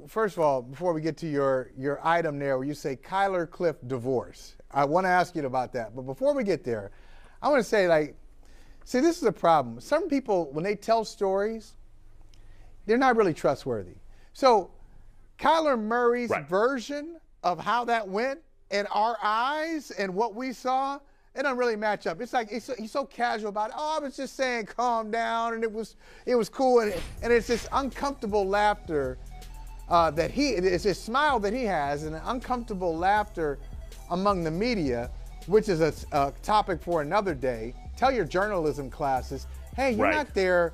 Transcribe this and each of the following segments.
First of all, before we get to your item there where you say Kyler Kliff divorce, I want to ask you about that. But before we get there, I want to say, see, this is a problem. Some people, when they tell stories, they're not really trustworthy. So Kyler Murray's version of how that went in our eyes and what we saw, it doesn't really match up. It's like he's so casual about it. Oh, I was just saying calm down, and it was cool. And it's this uncomfortable laughter it's a smile that he has, and an uncomfortable laughter among the media, which is a topic for another day. Tell your journalism classes, hey, you're not there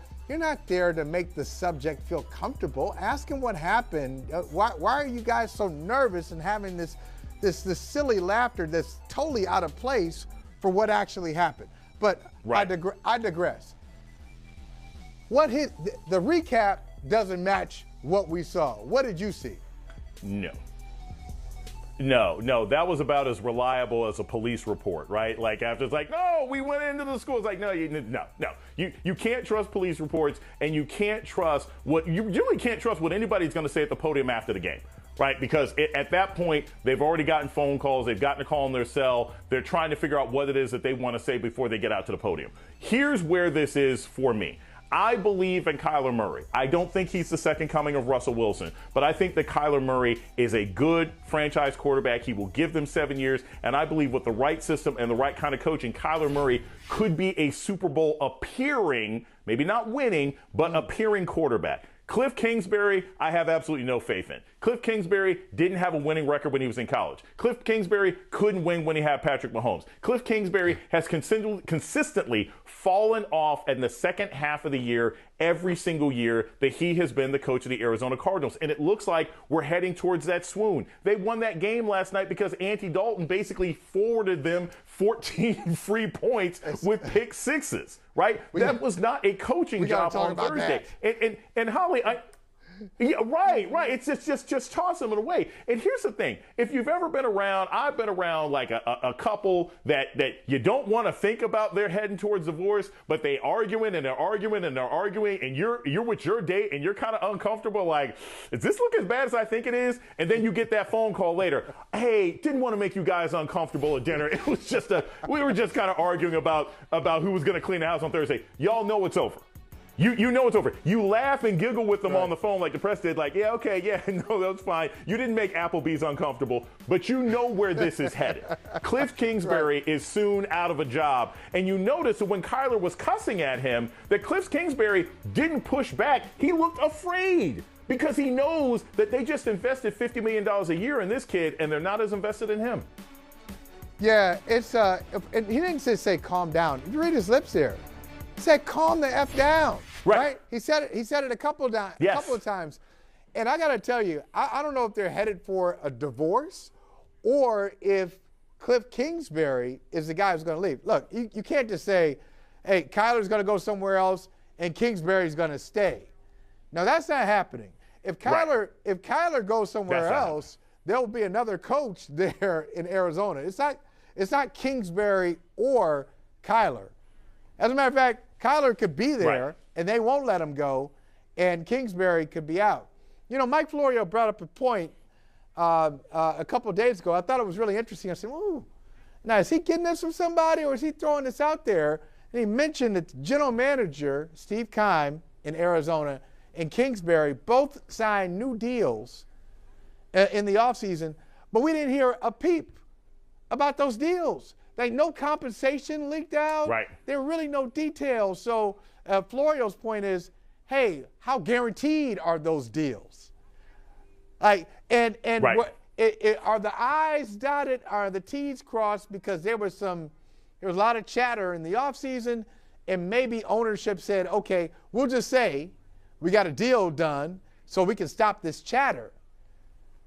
to make the subject feel comfortable. Ask him what happened. Why are you guys so nervous and having this silly laughter that's totally out of place for what actually happened? But I digress. The recap doesn't match what we saw. What did you see? No, that was about as reliable as a police report, right? Like after it's like, no, we went into the school. It's like, no. You can't trust police reports, and you can't trust you really can't trust what anybody's going to say at the podium after the game, right? Because at that point, they've already gotten phone calls. They've gotten a call in their cell. They're trying to figure out what it is that they want to say before they get out to the podium. Here's where this is for me. I believe in Kyler Murray. I don't think he's the second coming of Russell Wilson, but I think that Kyler Murray is a good franchise quarterback. He will give them 7 years, and I believe with the right system and the right kind of coaching, Kyler Murray could be a Super Bowl appearing, maybe not winning, but appearing quarterback. Kliff Kingsbury, I have absolutely no faith in. Kliff Kingsbury didn't have a winning record when he was in college. Kliff Kingsbury couldn't win when he had Patrick Mahomes. Kliff Kingsbury has consistently fallen off in the second half of the year every single year that he has been the coach of the Arizona Cardinals. And it looks like we're heading towards that swoon. They won that game last night because Andy Dalton basically forwarded them 14 free points with pick sixes, right? That was not a coaching job on Thursday. And Holley, yeah, right. It's just toss them away. And here's the thing: if you've ever been around, I've been around like a couple that you don't want to think about they're heading towards divorce, but they arguing and they're arguing and they're arguing, and you're with your date and you're kind of uncomfortable. Like, does this look as bad as I think it is? And then you get that phone call later. Hey, didn't want to make you guys uncomfortable at dinner. It was just we were just kind of arguing about who was going to clean the house on Thursday. Y'all know it's over. You know it's over. You laugh and giggle with them on the phone like the press did, like, yeah, okay, yeah, no, that's fine. You didn't make Applebee's uncomfortable, but you know where this is headed. Kliff Kingsbury is soon out of a job. And you notice that when Kyler was cussing at him, that Kliff Kingsbury didn't push back. He looked afraid because he knows that they just invested $50 million a year in this kid, and they're not as invested in him. Yeah, it's and he didn't say calm down. You read his lips there. He said, calm the F down, right? He said it a couple of times. And I got to tell you, I don't know if they're headed for a divorce or if Kliff Kingsbury is the guy who's going to leave. Look, you can't just say, hey, Kyler's going to go somewhere else and Kingsbury's going to stay. No, that's not happening. If Kyler goes somewhere else, there will be another coach there in Arizona. It's not Kingsbury or Kyler. As a matter of fact, Kyler could be there, and they won't let him go, and Kingsbury could be out. You know, Mike Florio brought up a point a couple of days ago. I thought it was really interesting. I said, ooh, now is he getting this from somebody, or is he throwing this out there? And he mentioned that the general manager, Steve Keim in Arizona, and Kingsbury both signed new deals in the offseason, but we didn't hear a peep about those deals. Like, no compensation leaked out. There were really no details. So Florio's point is, hey, how guaranteed are those deals? Like, are the I's dotted? Are the T's crossed? Because there was a lot of chatter in the offseason, and maybe ownership said, okay, we'll just say we got a deal done so we can stop this chatter.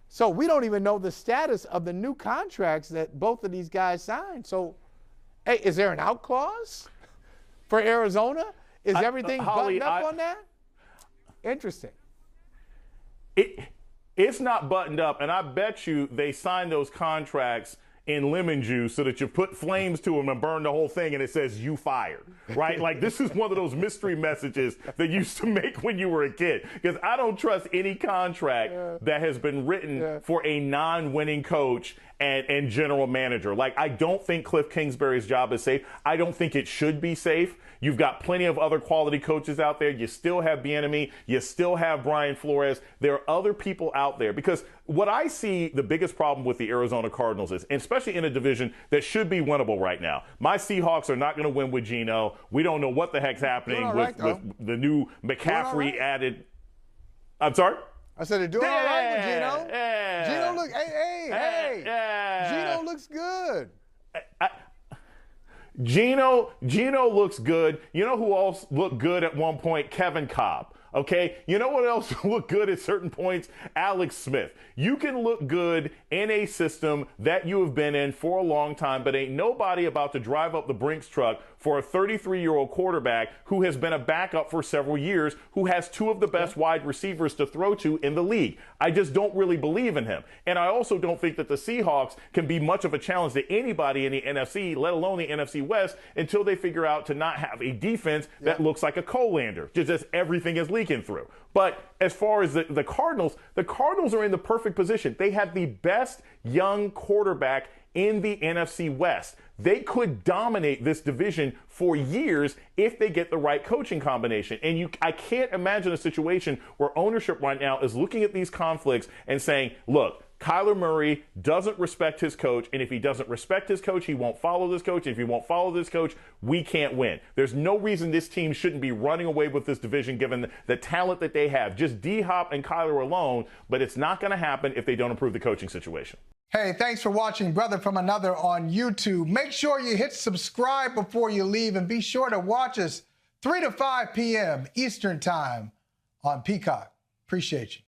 So we don't even know the status of the new contracts that both of these guys signed. So, hey, is there an out clause for Arizona? Is everything buttoned up on that? Interesting. It's not buttoned up, and I bet you they signed those contracts in lemon juice so that you put flames to them and burn the whole thing and it says you fired, right? Like, this is one of those mystery messages that you used to make when you were a kid, because I don't trust any contract that has been written for a non-winning coach and general manager. Like, I don't think Kliff Kingsbury's job is safe. I don't think it should be safe. You've got plenty of other quality coaches out there. You still have Bieniemy. You still have Brian Flores. There are other people out there, because what I see the biggest problem with the Arizona Cardinals is, and especially in a division that should be winnable right now, my Seahawks are not going to win with Geno. We don't know what the heck's happening with the new McCaffrey added. I'm sorry? I said they're doing all right with Geno. Geno look, Geno looks good. Geno looks good. You know who else looked good at one point? Kevin Kolb. Okay, you know what else looked good at certain points? Alex Smith. You can look good in a system that you have been in for a long time, but ain't nobody about to drive up the Brinks truck for a 33-year-old quarterback who has been a backup for several years, who has two of the best wide receivers to throw to in the league. I just don't really believe in him. And I also don't think that the Seahawks can be much of a challenge to anybody in the NFC, let alone the NFC West, until they figure out to not have a defense that looks like a Colander. Just everything is leaking through. But as far as the Cardinals are in the perfect position. They have the best young quarterback in the NFC West. They could dominate this division for years if they get the right coaching combination. And I can't imagine a situation where ownership right now is looking at these conflicts and saying, look, Kyler Murray doesn't respect his coach, and if he doesn't respect his coach, he won't follow this coach. And if he won't follow this coach, we can't win. There's no reason this team shouldn't be running away with this division given the talent that they have. Just D-Hop and Kyler alone, but it's not going to happen if they don't improve the coaching situation. Hey, thanks for watching Brother from Another on YouTube. Make sure you hit subscribe before you leave, and be sure to watch us 3 to 5 p.m. Eastern Time on Peacock. Appreciate you.